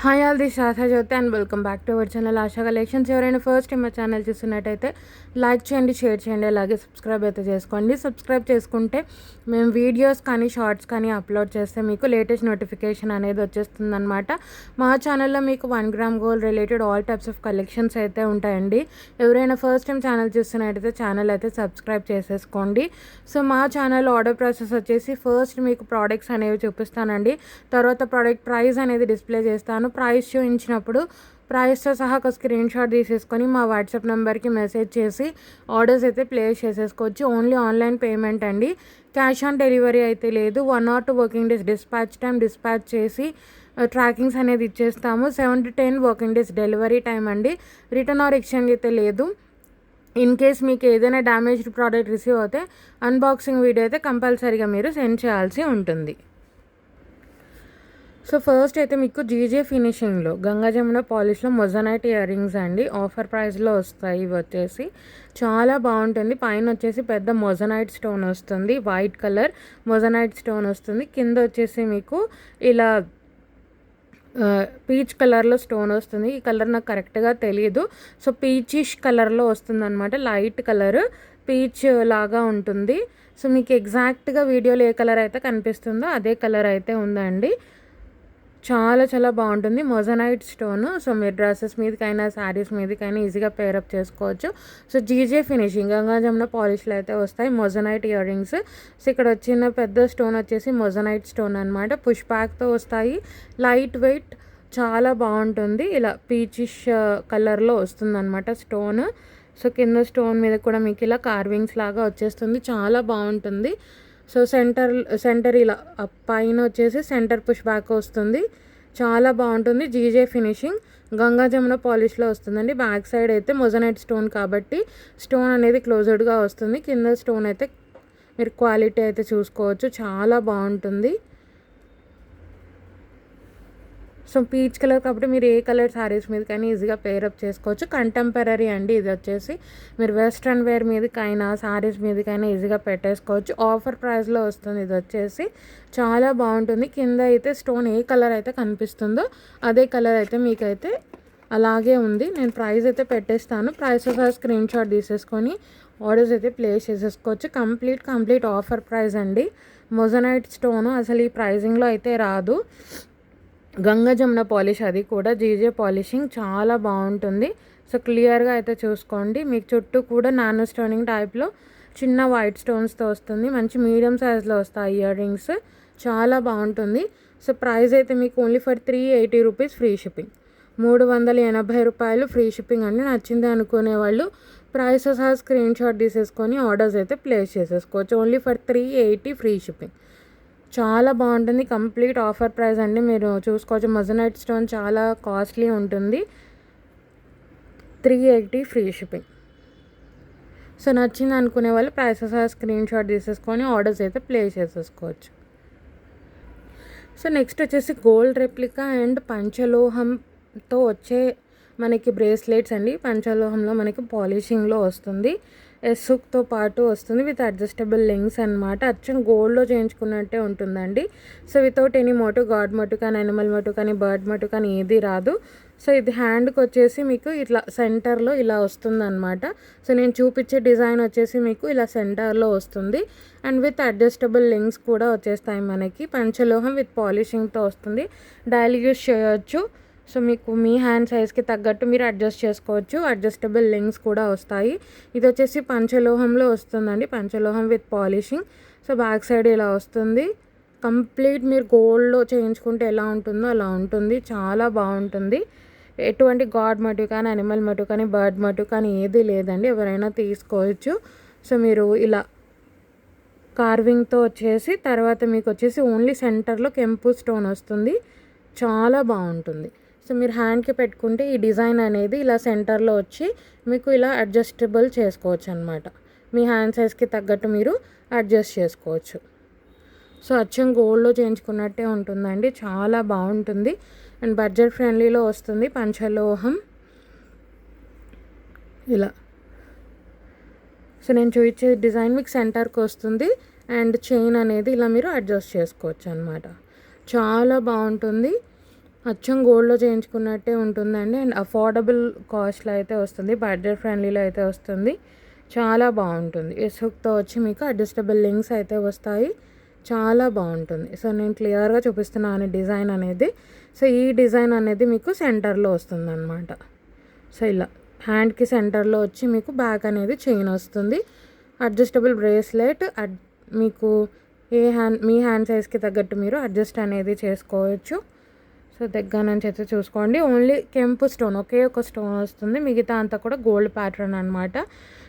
Hi all this Asha Jyoti and welcome back to our channel Asha collections. ఎవరైనా first time మా channel చూస్తున్నట్టయితే like చేయండి, share చేయండి, అలాగే సబ్స్క్రైబ్ అయితే చేసుకోండి. సబ్స్క్రైబ్ చేసుకుంటే మేము వీడియోస్ కానీ షార్ట్స్ కానీ అప్లోడ్ చేస్తే మీకు లేటెస్ట్ నోటిఫికేషన్ అనేది వచ్చేస్తుంది అనమాట. మా ఛానల్లో మీకు 1 gram gold related all types of collections అయితే ఉంటాయండి. ఎవరైనా ఫస్ట్ టైం ఛానల్ చూస్తున్నట్టయితే ఛానల్ అయితే సబ్స్క్రైబ్ చేసేసుకోండి. సో మా ఛానల్ ఆర్డర్ ప్రాసెస్ వచ్చేసి ఫస్ట్ మీకు ప్రోడక్ట్స్ అనేవి చూపిస్తానండి. తర్వాత ప్రోడక్ట్ ప్రైస్ అనేది డిస్ప్లే చేస్తాను. ప్రైస్ చూపించినప్పుడు ప్రైస్తో సహా ఒక స్క్రీన్ షాట్ తీసేసుకొని మా వాట్సాప్ నెంబర్కి మెసేజ్ చేసి ఆర్డర్స్ అయితే ప్లేస్ చేసేసుకోవచ్చు. ఓన్లీ ఆన్లైన్ పేమెంట్ అండి, క్యాష్ ఆన్ డెలివరీ అయితే లేదు. 1 or 2 వర్కింగ్ డేస్ డిస్పాచ్ చేసి ట్రాకింగ్స్ అనేది ఇచ్చేస్తాము. 7 to 10 working days delivery time అండి. రిటర్న్ ఆర్ ఎక్స్చేంజ్ అయితే లేదు. ఇన్ కేస్ మీకు ఏదైనా డ్యామేజ్డ్ ప్రోడక్ట్ రిసీవ్ అవుతే అన్బాక్సింగ్ వీడియో అయితే కంపల్సరీగా మీరు సెండ్ చేయాల్సి ఉంటుంది. సో ఫస్ట్ అయితే మీకు జీజే ఫినిషింగ్లో గంగా జమున పాలిష్లో మొజనైట్ ఇయర్ రింగ్స్ అండి. ఆఫర్ ప్రైస్లో వస్తాయి. ఇవి వచ్చేసి చాలా బాగుంటుంది. పైన వచ్చేసి పెద్ద మొజనైట్ స్టోన్ వస్తుంది, వైట్ కలర్ మొజనైట్ స్టోన్ వస్తుంది. కింద వచ్చేసి మీకు ఇలా పీచ్ కలర్లో స్టోన్ వస్తుంది. ఈ కలర్ నాకు కరెక్ట్గా తెలియదు. సో పీచిష్ కలర్లో వస్తుంది అనమాట. లైట్ కలర్ పీచ్ లాగా ఉంటుంది. సో మీకు ఎగ్జాక్ట్గా వీడియోలో ఏ కలర్ అయితే కనిపిస్తుందో అదే కలర్ అయితే ఉందండి. చాలా చాలా బాగుంటుంది మొజనైట్ స్టోన్. సో మీరు డ్రెస్సెస్ మీదకైనా శారీస్ మీదకైనా ఈజీగా పేరప్ చేసుకోవచ్చు. So GJ finishing Ganga Jamuna పాలిష్లో అయితే వస్తాయి మొజనైట్ ఇయర్ రింగ్స్. సో ఇక్కడ వచ్చిన పెద్ద స్టోన్ వచ్చేసి మొజనైట్ స్టోన్ అనమాట. పుష్ బ్యాక్తో వస్తాయి, లైట్ వెయిట్, చాలా బాగుంటుంది. ఇలా పీచిష్ కలర్లో వస్తుంది అనమాట స్టోన్. సో కింద స్టోన్ మీద కూడా మీకు ఇలా కార్వింగ్స్ లాగా వచ్చేస్తుంది, చాలా బాగుంటుంది. సో సెంటర్ ఇలా పైన వచ్చేసి సెంటర్ పుష్ బ్యాక్ వస్తుంది, చాలా బాగుంటుంది. జీజే ఫినిషింగ్ గంగా జమున పాలిష్లో వస్తుందండి. బ్యాక్ సైడ్ అయితే మొజనైట్ స్టోన్ కాబట్టి స్టోన్ అనేది క్లోజ్డ్గా వస్తుంది. కింద స్టోన్ అయితే మీరు క్వాలిటీ అయితే చూసుకోవచ్చు, చాలా బాగుంటుంది. సో పీచ్ కలర్ కాబట్టి మీరు ఏ కలర్ శారీస్ మీద కానీ ఈజీగా పేరప్ చేసుకోవచ్చు. కంటెంపరీ అండి. ఇది వచ్చేసి మీరు వెస్ట్రన్ వేర్ మీదకైనా శారీస్ మీదకైనా ఈజీగా పెట్టేసుకోవచ్చు. ఆఫర్ ప్రైస్లో వస్తుంది. ఇది వచ్చేసి చాలా బాగుంటుంది. కింద అయితే స్టోన్ ఏ కలర్ అయితే కనిపిస్తుందో అదే కలర్ అయితే మీకైతే అలాగే ఉంది. నేను ప్రైస్ అయితే పెట్టేస్తాను. ప్రైస్ ఒకసారి స్క్రీన్ షాట్ తీసేసుకొని ఆర్డర్స్ అయితే ప్లేస్ చేసేసుకోవచ్చు. కంప్లీట్ ఆఫర్ ప్రైస్ అండి. మొజనైట్ స్టోను అసలు ఈ ప్రైజింగ్లో అయితే రాదు. గంగా జమున పాలిష్, అది కూడా జీజే పాలిషింగ్ చాలా బాగుంటుంది. సో క్లియర్గా అయితే చూసుకోండి. మీకు చుట్టూ కూడా నానో స్టోనింగ్ టైప్లో చిన్న వైట్ స్టోన్స్తో వస్తుంది. మంచి మీడియం సైజ్లో వస్తాయి ఇయర్ రింగ్స్, చాలా బాగుంటుంది. సో ప్రైస్ అయితే మీకు only for 380 rupees free shipping. 380 రూపాయలు ఫ్రీ షిప్పింగ్ అండి. నచ్చింది అనుకునే వాళ్ళు ప్రైస్ సహా స్క్రీన్ షాట్ తీసేసుకొని ఆర్డర్స్ అయితే ప్లేస్ చేసేసుకోవచ్చు. Only for 380 free shipping. చాలా బాగుంటుంది. కంప్లీట్ ఆఫర్ ప్రైస్ అండి. మీరు చూసుకోవచ్చు మొజనైట్ స్టోన్ చాలా కాస్ట్లీ ఉంటుంది. 380 ఫ్రీ షిప్పింగ్. సో నచ్చింది అనుకునే వాళ్ళు ప్రైసెస్ స్క్రీన్ షాట్ తీసేసుకొని ఆర్డర్స్ అయితే ప్లేస్ చేసేసుకోవచ్చు. సో నెక్స్ట్ వచ్చేసి గోల్డ్ రెప్లికా అండ్ పంచలోహంతో వచ్చే మనకి బ్రేస్లెట్స్ అండి. పంచలోహంలో మనకి పాలిషింగ్లో వస్తుంది, ఎస్సుక్తో పాటు వస్తుంది విత్ అడ్జస్టబుల్ లింక్స్ అనమాట. అచ్చం గోల్డ్లో చేయించుకున్నట్టే ఉంటుందండి. సో వితౌట్ ఎనీ మోటు, గాడ్ మోటు కానీ అనిమల్ మోటు కానీ బర్డ్ మోటు కానీ ఏది రాదు. సో ఇది హ్యాండ్కి వచ్చేసి మీకు ఇట్లా సెంటర్లో ఇలా వస్తుందన్నమాట. సో నేను చూపించే డిజైన్ వచ్చేసి మీకు ఇలా సెంటర్లో వస్తుంది అండ్ విత్ అడ్జస్టబుల్ లింక్స్ కూడా వచ్చేస్తాయి మనకి. పంచలోహం విత్ పాలిషింగ్తో వస్తుంది, డైలీ యూస్ చేయొచ్చు. సో మీకు మీ హ్యాండ్ సైజ్కి తగ్గట్టు మీరు అడ్జస్ట్ చేసుకోవచ్చు. అడ్జస్టబుల్ లింక్స్ కూడా వస్తాయి. ఇది వచ్చేసి పంచలోహంలో వస్తుందండి, పంచలోహం with polishing. So back side ఇలా వస్తుంది. కంప్లీట్ మీరు గోల్డ్లో చేయించుకుంటే ఎలా ఉంటుందో అలా ఉంటుంది, చాలా బాగుంటుంది. ఎటువంటి గాడ్ మోటివ్ కానీ అనిమల్ మోటివ్ కానీ బర్డ్ మోటివ్ కానీ ఏది లేదండి, ఎవరైనా తీసుకోవచ్చు. సో మీరు ఇలా కార్వింగ్తో వచ్చేసి తర్వాత మీకు వచ్చేసి ఓన్లీ సెంటర్లో కెంపు స్టోన్ వస్తుంది, చాలా బాగుంటుంది. సో మీరు హ్యాండ్కి పెట్టుకుంటే ఈ డిజైన్ అనేది ఇలా సెంటర్లో వచ్చి మీకు ఇలా అడ్జస్టబుల్ చేసుకోవచ్చు అనమాట. మీ హ్యాండ్ సైజ్కి తగ్గట్టు మీరు అడ్జస్ట్ చేసుకోవచ్చు. సో అచ్చం గోల్డ్లో చేయించుకున్నట్టే ఉంటుందండి, చాలా బాగుంటుంది అండ్ బడ్జెట్ ఫ్రెండ్లీలో వస్తుంది. పంచలోహం ఇలా. సో నేను చూపించే డిజైన్ మీకు సెంటర్కి వస్తుంది అండ్ చైన్ అనేది ఇలా మీరు అడ్జస్ట్ చేసుకోవచ్చు అనమాట. చాలా బాగుంటుంది. అచ్చం గోల్డ్లో చేయించుకున్నట్టే ఉంటుందండి. అండ్ అఫోర్డబుల్ కాస్ట్లో అయితే వస్తుంది, బడ్జెట్ ఫ్రెండ్లీలో అయితే వస్తుంది. చాలా బాగుంటుంది. ఎస్ హుక్తో వచ్చి మీకు అడ్జస్టబుల్ లింక్స్ అయితే వస్తాయి. చాలా బాగుంటుంది. సో నేను క్లియర్గా చూపిస్తున్నాను డిజైన్ అనేది. సో ఈ డిజైన్ అనేది మీకు సెంటర్లో వస్తుంది అనమాట. సో ఇలా హ్యాండ్కి సెంటర్లో వచ్చి మీకు బ్యాక్ అనేది చైన్ వస్తుంది. అడ్జస్టబుల్ బ్రేస్లెట్ మీకు మీ హ్యాండ్ సైజ్కి తగ్గట్టు మీరు అడ్జస్ట్ అనేది చేసుకోవచ్చు. సో దగ్గర నుంచి అయితే చూసుకోండి. ఓన్లీ కెంపు స్టోన్, ఒకే ఒక స్టోన్ వస్తుంది, మిగతా అంతా కూడా గోల్డ్ ప్యాటర్న్ అనమాట.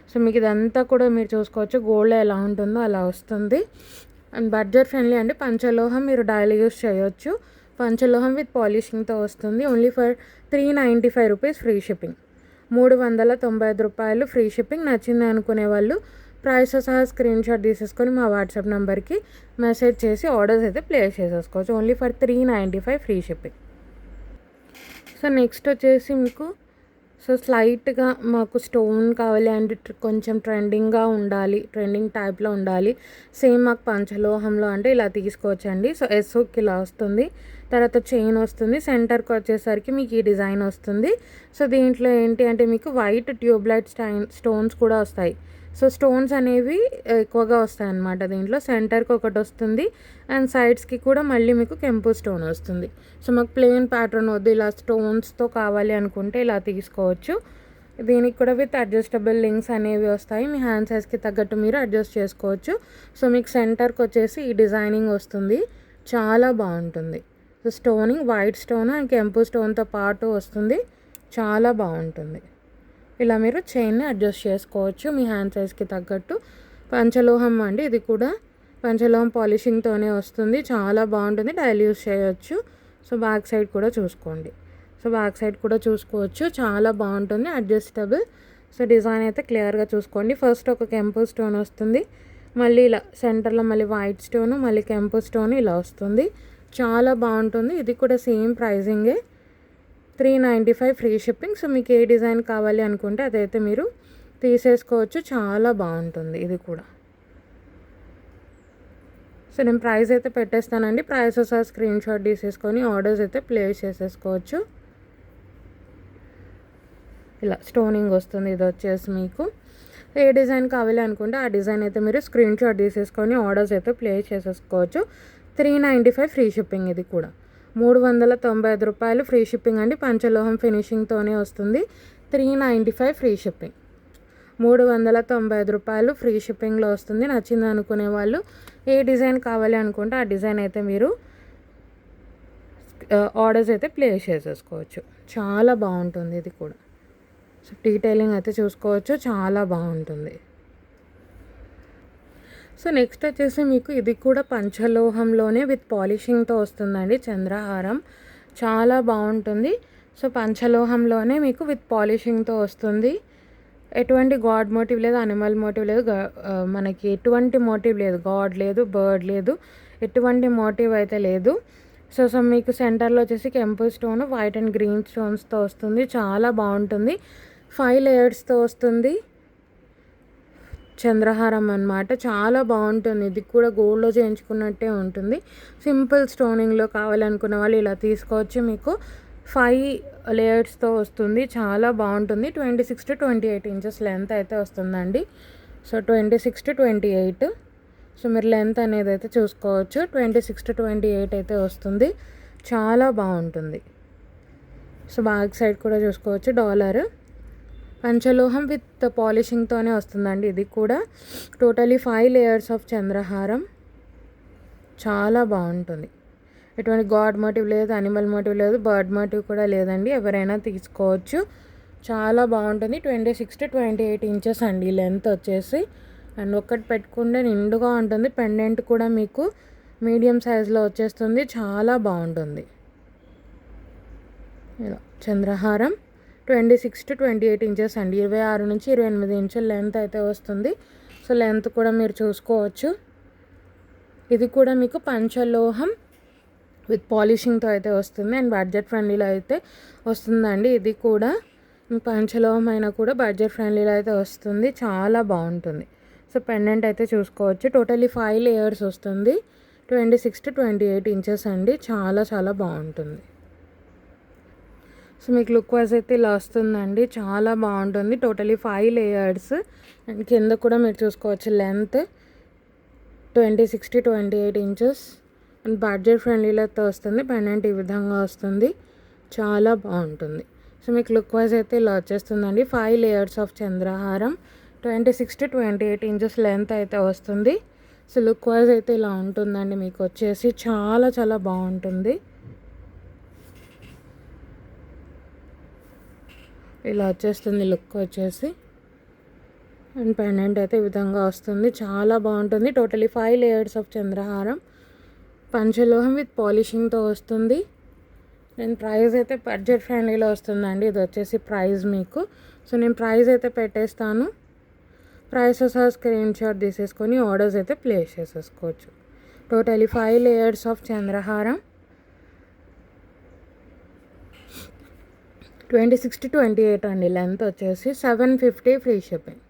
సో మీకు ఇదంతా కూడా మీరు చూసుకోవచ్చు, గోల్డ్ ఎలా ఉంటుందో అలా వస్తుంది. అండ్ బడ్జెట్ ఫ్రెండ్లీ అండి. పంచలోహం మీరు డైలీ యూస్ చేయొచ్చు. పంచలోహం విత్ పాలిషింగ్తో వస్తుంది. Only for 395 rupees free shipping. 395 రూపాయలు ఫ్రీ షిప్పింగ్. నచ్చింది అనుకునే వాళ్ళు ప్రైస్ సహా స్క్రీన్ షాట్ తీసేసుకొని మా వాట్సాప్ నెంబర్కి మెసేజ్ చేసి ఆర్డర్స్ అయితే ప్లేస్ చేసేసుకోవచ్చు. Only for 395 free shipping. So next వచ్చేసి మీకు స్లైట్గా మాకు స్టోన్ కావాలి అండ్ కొంచెం ట్రెండింగ్గా ఉండాలి, ట్రెండింగ్ టైప్లో ఉండాలి, సేమ్ మాకు పంచలోహంలో అంటే ఇలా తీసుకోవచ్చండి. సో ఎస్ఓకి ఇలా వస్తుంది, తర్వాత చైన్ వస్తుంది, సెంటర్కి వచ్చేసరికి మీకు ఈ డిజైన్ వస్తుంది. సో దీంట్లో ఏంటి అంటే మీకు వైట్ ట్యూబ్లైట్ స్టోన్స్ కూడా వస్తాయి. సో స్టోన్స్ అనేవి ఎక్కువగా వస్తాయి అన్నమాట. దీంట్లో సెంటర్కి ఒకటి వస్తుంది అండ్ సైడ్స్కి కూడా మళ్ళీ మీకు కెంపు స్టోన్ వస్తుంది. సో మాకు ప్లెయిన్ ప్యాటర్న్ వద్దు, ఇలా స్టోన్స్తో కావాలి అనుకుంటే ఇలా తీసుకోవచ్చు. దీనికి కూడా విత్ అడ్జస్టబుల్ లింక్స్ అనేవి వస్తాయి, మీ హ్యాండ్ సైజ్కి తగ్గట్టు మీరు అడ్జస్ట్ చేసుకోవచ్చు. సో మీకు సెంటర్కి వచ్చేసి ఈ డిజైనింగ్ వస్తుంది, చాలా బాగుంటుంది. So stoning white stone and కెంపు స్టోన్తో పాటు వస్తుంది, చాలా బాగుంటుంది. ఇలా మీరు చైన్ని అడ్జస్ట్ చేసుకోవచ్చు మీ హ్యాండ్ సైజ్కి తగ్గట్టు. పంచలోహం అండి, ఇది కూడా పంచలోహం పాలిషింగ్తోనే వస్తుంది, చాలా బాగుంటుంది, డైలీ యూస్ చేయొచ్చు. సో బ్యాక్ సైడ్ కూడా చూసుకోండి. సో బ్యాక్ సైడ్ కూడా చూసుకోవచ్చు, చాలా బాగుంటుంది, అడ్జస్టబుల్. సో డిజైన్ అయితే క్లియర్గా చూసుకోండి. ఫస్ట్ ఒక కెంపు స్టోన్ వస్తుంది, మళ్ళీ ఇలా సెంటర్లో మళ్ళీ వైట్ స్టోను, మళ్ళీ కెంపు స్టోన్ ఇలా వస్తుంది, చాలా బాగుంటుంది. ఇది కూడా సేమ్ ప్రైజింగే, 395 ఫ్రీ షిప్పింగ్. సో మీకు ఏ డిజైన్ కావాలి అనుకుంటే అదైతే మీరు తీసేసుకోవచ్చు, చాలా బాగుంటుంది ఇది కూడా. సో నేను ప్రైస్ అయితే పెట్టేస్తానండి, ప్రైస్ ఒకసారి స్క్రీన్ షాట్ తీసేసుకొని ఆర్డర్స్ అయితే ప్లేస్ చేసేసుకోవచ్చు. ఇలా స్టోనింగ్ వస్తుంది, ఇది వచ్చేసి మీకు ఏ డిజైన్ కావాలి అనుకుంటే ఆ డిజైన్ అయితే మీరు స్క్రీన్ షాట్ తీసేసుకొని ఆర్డర్స్ అయితే ప్లేస్ చేసేసుకోవచ్చు. 395 ఫ్రీ షిప్పింగ్. ఇది కూడా 395 రూపాయలు ఫ్రీ షిప్పింగ్ అండి. పంచలోహం ఫినిషింగ్తోనే వస్తుంది, 395 ఫ్రీ షిప్పింగ్. 395 రూపాయలు ఫ్రీ షిప్పింగ్లో వస్తుంది. నచ్చింది అనుకునే వాళ్ళు ఏ డిజైన్ కావాలి అనుకుంటే ఆ డిజైన్ అయితే మీరు ఆర్డర్స్ అయితే ప్లేస్ చేసేసుకోవచ్చు, చాలా బాగుంటుంది ఇది కూడా. సో డీటెయిలింగ్ అయితే చూసుకోవచ్చు, చాలా బాగుంటుంది. సో నెక్స్ట్ వచ్చేసి మీకు ఇది కూడా పంచలోహంలోనే విత్ పాలిషింగ్తో వస్తుందండి, చంద్రహారం, చాలా బాగుంటుంది. సో పంచలోహంలోనే మీకు విత్ పాలిషింగ్తో వస్తుంది. ఎటువంటి గాడ్ మోటివ్ లేదు, అనిమల్ మోటివ్ లేదు, మనకి ఎటువంటి మోటివ్ లేదు, గాడ్ లేదు, బర్డ్ లేదు, ఎటువంటి మోటివ్ అయితే లేదు. సో మీకు సెంటర్లో వచ్చేసి కెంపు స్టోన్ వైట్ అండ్ గ్రీన్ స్టోన్స్తో వస్తుంది, చాలా బాగుంటుంది. 5 లేయర్స్తో వస్తుంది, చంద్రహారం అన్నమాట, చాలా బాగుంటుంది. ఇది కూడా గోల్డ్లో చేయించుకున్నట్టే ఉంటుంది. సింపుల్ స్టోనింగ్లో కావాలనుకున్న వాళ్ళు ఇలా తీసుకోవచ్చు. మీకు 5 లేయర్స్తో వస్తుంది, చాలా బాగుంటుంది. 26 to 28 ఇంచెస్ లెంత్ అయితే వస్తుందండి. సో 26 to 28, సో మీరు లెంత్ అనేది అయితే చూసుకోవచ్చు. 26 to 28 అయితే వస్తుంది, చాలా బాగుంటుంది. సో బ్యాక్ సైడ్ కూడా చూసుకోవచ్చు, డాలర్ పంచలోహం విత్ పాలిషింగ్తోనే వస్తుందండి. ఇది కూడా టోటలీ 5 లేయర్స్ ఆఫ్ చంద్రహారం, చాలా బాగుంటుంది. ఎటువంటి గాడ్ మోటివ్ లేదు, అనిమల్ మోటివ్ లేదు, బర్డ్ మోటివ్ కూడా లేదండి, ఎవరైనా తీసుకోవచ్చు, చాలా బాగుంటుంది. 26 to 28 ఇంచెస్ అండి లెంత్ వచ్చేసి. అండ్ ఒక్కటి పెట్టుకుంటే నిండుగా ఉంటుంది. పెండెంట్ కూడా మీకు మీడియం సైజులో వచ్చేస్తుంది, చాలా బాగుంటుంది. ఇలా చంద్రహారం 26 to 28 ఇంచెస్ అండి, 26 నుంచి 28 ఇంచుల లెంత్ అయితే వస్తుంది. సో లెంత్ కూడా మీరు చూసుకోవచ్చు. ఇది కూడా మీకు పంచలోహం విత్ పాలిషింగ్తో అయితే వస్తుంది అండ్ బడ్జెట్ ఫ్రెండ్లీలో అయితే వస్తుందండి. ఇది కూడా పంచలోహం అయినా కూడా బడ్జెట్ ఫ్రెండ్లీలో అయితే వస్తుంది, చాలా బాగుంటుంది. సో పెండెంట్ అయితే చూసుకోవచ్చు, టోటలీ 5 లేయర్స్ వస్తుంది, 26 to 28 ఇంచెస్ అండి, చాలా చాలా బాగుంటుంది. సో మీకు లుక్ వైజ్ అయితే ఇలా వస్తుందండి, చాలా బాగుంటుంది. టోటలీ 5 లేయర్స్ అండ్ కింద కూడా మీరు చూసుకోవచ్చు లెంత్ 28 ఇంచెస్ అండ్ బడ్జెట్ ఫ్రెండ్లీలతో వస్తుంది. పెండెంట్ ఈ విధంగా వస్తుంది, చాలా బాగుంటుంది. సో మీకు లుక్ వైజ్ అయితే ఇలా వచ్చేస్తుందండి. 5 లేయర్స్ ఆఫ్ చంద్రహారం, 26 to 28 ఇంచెస్ లెంత్ అయితే వస్తుంది. సో లుక్ వైజ్ అయితే ఇలా ఉంటుందండి, మీకు వచ్చేసి చాలా చాలా బాగుంటుంది. ఇలా వచ్చేస్తుంది లుక్ వచ్చేసి అండ్ పెండెంట్ అయితే ఈ విధంగా వస్తుంది, చాలా బాగుంటుంది. టోటలీ 5 లేయర్స్ ఆఫ్ చంద్రహారం, పంచలోహం విత్ పాలిషింగ్తో వస్తుంది. నేను ప్రైస్ అయితే బడ్జెట్ ఫ్రెండ్లీలో వస్తుందండి. ఇది వచ్చేసి ప్రైస్ మీకు. సో నేను ప్రైస్ అయితే పెట్టేస్తాను, ప్రైసెస్ స్క్రీన్ షాట్ తీసేసుకొని ఆర్డర్స్ అయితే ప్లేస్ చేసేసుకోవచ్చు. టోటలీ 5 లేయర్స్ ఆఫ్ చంద్రహారం, 26 to 28 అండి. లెంత్ వచ్చేసి 750 ఫ్రీ షిప్పింగ్,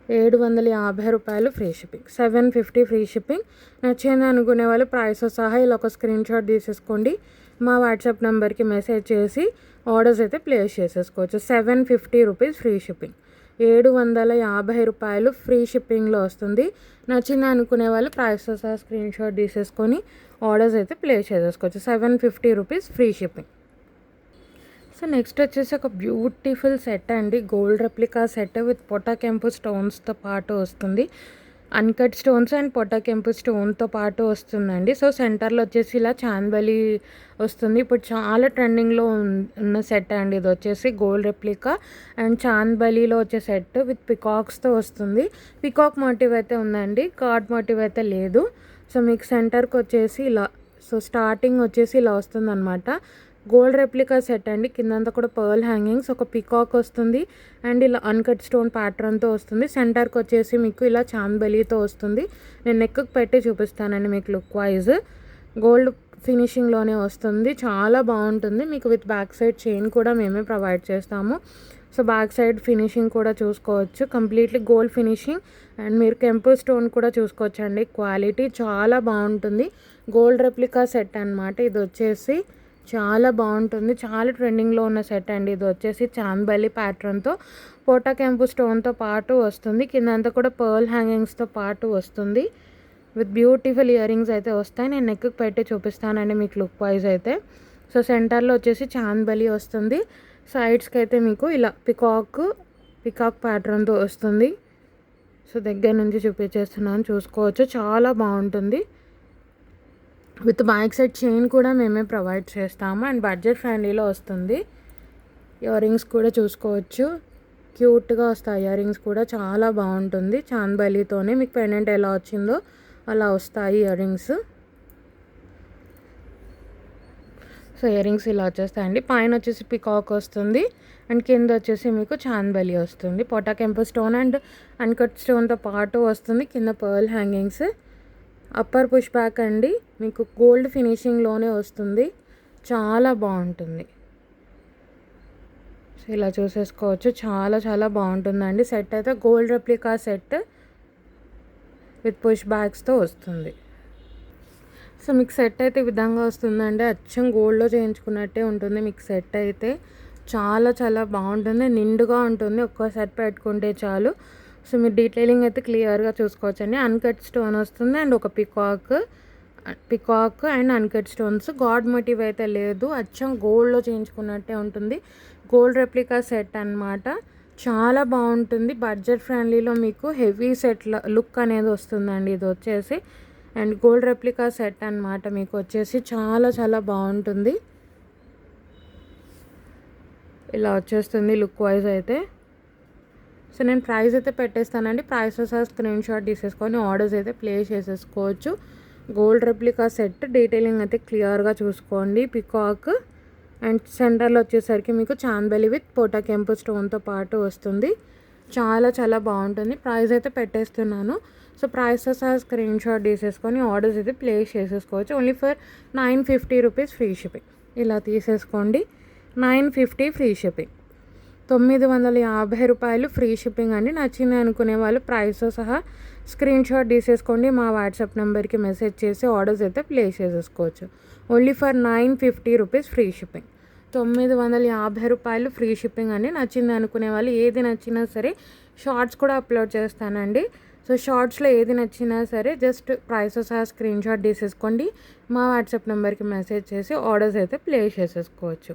750 రూపాయలు ఫ్రీ షిప్పింగ్, 750 ఫ్రీ షిప్పింగ్. నచ్చింది అనుకునే వాళ్ళు ప్రైస్ సహా ఇలా ఒక స్క్రీన్ షాట్ తీసేసుకోండి, మా వాట్సాప్ నెంబర్కి మెసేజ్ చేసి ఆర్డర్స్ అయితే ప్లేస్ చేసేసుకోవచ్చు. 750 రూపీస్ ఫ్రీ షిప్పింగ్, 750 రూపాయలు ఫ్రీ షిప్పింగ్లో వస్తుంది. నచ్చింది అనుకునే వాళ్ళు ప్రైస్ సహా స్క్రీన్ షాట్ తీసేసుకొని ఆర్డర్స్ అయితే ప్లేస్ చేసేసుకోవచ్చు. 750 rupees free shipping. So next వచ్చేసి ఒక బ్యూటిఫుల్ సెట్ అండి, గోల్డ్ రెప్లికా సెట్ విత్ పొటాకెంపు స్టోన్స్తో పాటు వస్తుంది. అన్కట్ స్టోన్స్ అండ్ పొటాకెంపు స్టోన్తో పాటు వస్తుందండి. సో సెంటర్లో వచ్చేసి ఇలా చాందబలి వస్తుంది. ఇప్పుడు చాలా ట్రెండింగ్లో ఉన్న సెట్ అండి. ఇది వచ్చేసి గోల్డ్ రెప్లికా అండ్ చాందబలిలో వచ్చే సెట్ విత్ పికాక్స్తో వస్తుంది. పికాక్ మోటివ్ అయితే ఉందండి, కార్డ్ మోటివ్ అయితే లేదు. సో మీకు సెంటర్కి వచ్చేసి ఇలా, సో స్టార్టింగ్ వచ్చేసి ఇలా వస్తుంది అనమాట. గోల్డ్ రెప్లికా సెట్ అండి, కిందంతా కూడా పర్ల్ హ్యాంగింగ్స్, ఒక పికాక్ వస్తుంది అండ్ ఇలా అన్కట్ స్టోన్ ప్యాటర్న్తో వస్తుంది. సెంటర్కి వచ్చేసి మీకు ఇలా చాందబలితో వస్తుంది. నేను నెక్కి పెట్టి చూపిస్తానండి మీకు లుక్ వైజ్. గోల్డ్ ఫినిషింగ్లోనే వస్తుంది, చాలా బాగుంటుంది. మీకు విత్ బ్యాక్ సైడ్ చైన్ కూడా మేమే ప్రొవైడ్ చేస్తాము. సో బ్యాక్ సైడ్ ఫినిషింగ్ కూడా చూసుకోవచ్చు, కంప్లీట్లీ గోల్డ్ ఫినిషింగ్ అండ్ మీరు కెంపు స్టోన్ కూడా చూసుకోవచ్చు అండి. క్వాలిటీ చాలా బాగుంటుంది. గోల్డ్ రెప్లికా సెట్ అనమాట. ఇది వచ్చేసి చాలా బాగుంటుంది, చాలా ట్రెండింగ్లో ఉన్న సెట్ అండి. ఇది వచ్చేసి చాందబలి ప్యాటర్న్తో పోటాకెంపు స్టోన్తో పాటు వస్తుంది. కిందంతా కూడా పర్ల్ హ్యాంగింగ్స్తో పాటు వస్తుంది. విత్ బ్యూటిఫుల్ ఇయర్ రింగ్స్ అయితే వస్తాయి. నేను నెక్కి పెట్టి చూపిస్తానండి మీకు లుక్ వైజ్ అయితే. సో సెంటర్లో వచ్చేసి చాందబలి వస్తుంది, సైడ్స్కి అయితే మీకు ఇలా పికాక్ ప్యాటర్న్తో వస్తుంది. సో దగ్గర నుంచి చూపించేస్తున్నాను, చూసుకోవచ్చు, చాలా బాగుంటుంది. విత్ బ్యాక్ సైడ్ చైన్ కూడా మేమే ప్రొవైడ్ చేస్తాము అండ్ బడ్జెట్ ఫ్రెండ్లీలో వస్తుంది. ఇయర్ రింగ్స్ కూడా చూసుకోవచ్చు, క్యూట్గా వస్తాయి. ఇయర్ రింగ్స్ కూడా చాలా బాగుంటుంది. చాందబలితోనే మీకు పెండెంట్ ఎలా వచ్చిందో అలా వస్తాయి ear rings. So ear rings ఇలా వచ్చేస్తాయండి. పైన వచ్చేసి పికాక్ వస్తుంది అండ్ కింద వచ్చేసి మీకు చాందబలి వస్తుంది. పొటాకెంపు స్టోన్ అండ్ అన్కట్ స్టోన్తో పాటు వస్తుంది. కింద pearl hangings, upper push back అండి, మీకు గోల్డ్ ఫినిషింగ్లోనే వస్తుంది, చాలా బాగుంటుంది. సో ఇలా చూసేసుకోవచ్చు, చాలా చాలా బాగుంటుందండి. సెట్ అయితే gold replica set with push బ్యాగ్స్తో వస్తుంది. సో మీకు సెట్ అయితే ఈ విధంగా వస్తుందండి, అచ్చం గోల్డ్లో చేయించుకున్నట్టే ఉంటుంది. మీకు సెట్ అయితే చాలా చాలా బాగుంటుంది, నిండుగా ఉంటుంది. ఒక్క సెట్ పెట్టుకుంటే చాలు. సో మీరు డీటెయిలింగ్ అయితే క్లియర్గా చూసుకోవచ్చండి. అన్కట్ స్టోన్ వస్తుంది అండ్ ఒక peacock and uncut stones. God motive అయితే లేదు, అచ్చం గోల్డ్లో చేయించుకున్నట్టే ఉంటుంది. గోల్డ్ రెప్లికా సెట్ అనమాట, చాలా బాగుంటుంది. బడ్జెట్ ఫ్రెండ్లీలో మీకు హెవీ సెట్ లుక్ అనేది వస్తుందండి. ఇది వచ్చేసి అండ్ గోల్డ్ రెప్లికా సెట్ అనమాట, మీకు వచ్చేసి చాలా చాలా బాగుంటుంది. ఇలా వచ్చేస్తుంది లుక్ వైజ్ అయితే. సో నేను ప్రైస్ అయితే పెట్టేస్తానండి, ప్రైసెస్ స్క్రీన్ షాట్ తీసేసుకొని ఆర్డర్స్ అయితే ప్లేస్ చేసేసుకోవచ్చు. గోల్డ్ రెప్లికా సెట్ డీటెయిలింగ్ అయితే క్లియర్గా చూసుకోండి. పికాక్ అండ్ సెంటర్లో వచ్చేసరికి మీకు చాందబలి విత్ పోటాకెంపు స్టోన్తో పాటు వస్తుంది, చాలా చాలా బాగుంటుంది. ప్రైస్ అయితే పెట్టేస్తున్నాను. సో ప్రైసెస్ స్క్రీన్ షాట్ తీసేసుకొని ఆర్డర్స్ అయితే ప్లేస్ చేసేసుకోవచ్చు. Only for 950 rupees free shipping. ఇలా తీసేసుకోండి, 950 ఫ్రీ షిప్పింగ్, 950 రూపాయలు ఫ్రీ షిప్పింగ్ అండి. నచ్చింది అనుకునే వాళ్ళు ప్రైస్తో సహా స్క్రీన్ షాట్ తీసేసుకోండి, మా వాట్సాప్ నెంబర్కి మెసేజ్ చేసి ఆర్డర్స్ అయితే ప్లేస్ చేసేసుకోవచ్చు. Only for 950 rupees free shipping. ₹950 free shipping అండి. నచ్చింది అనుకునే వాళ్ళు ఏది నచ్చినా సరే షార్ట్స్ కూడా అప్లోడ్ చేస్తానండి. సో షార్ట్స్‌లో ఏది నచ్చినా సరే జస్ట్ ప్రైసెస్ సహా స్క్రీన్‌షాట్ తీసేసుకోండి. మా వాట్సాప్ నెంబర్‌కి మెసేజ్ చేసి ఆర్డర్స్ అయితే ప్లేస్ చేసేసుకోవచ్చు.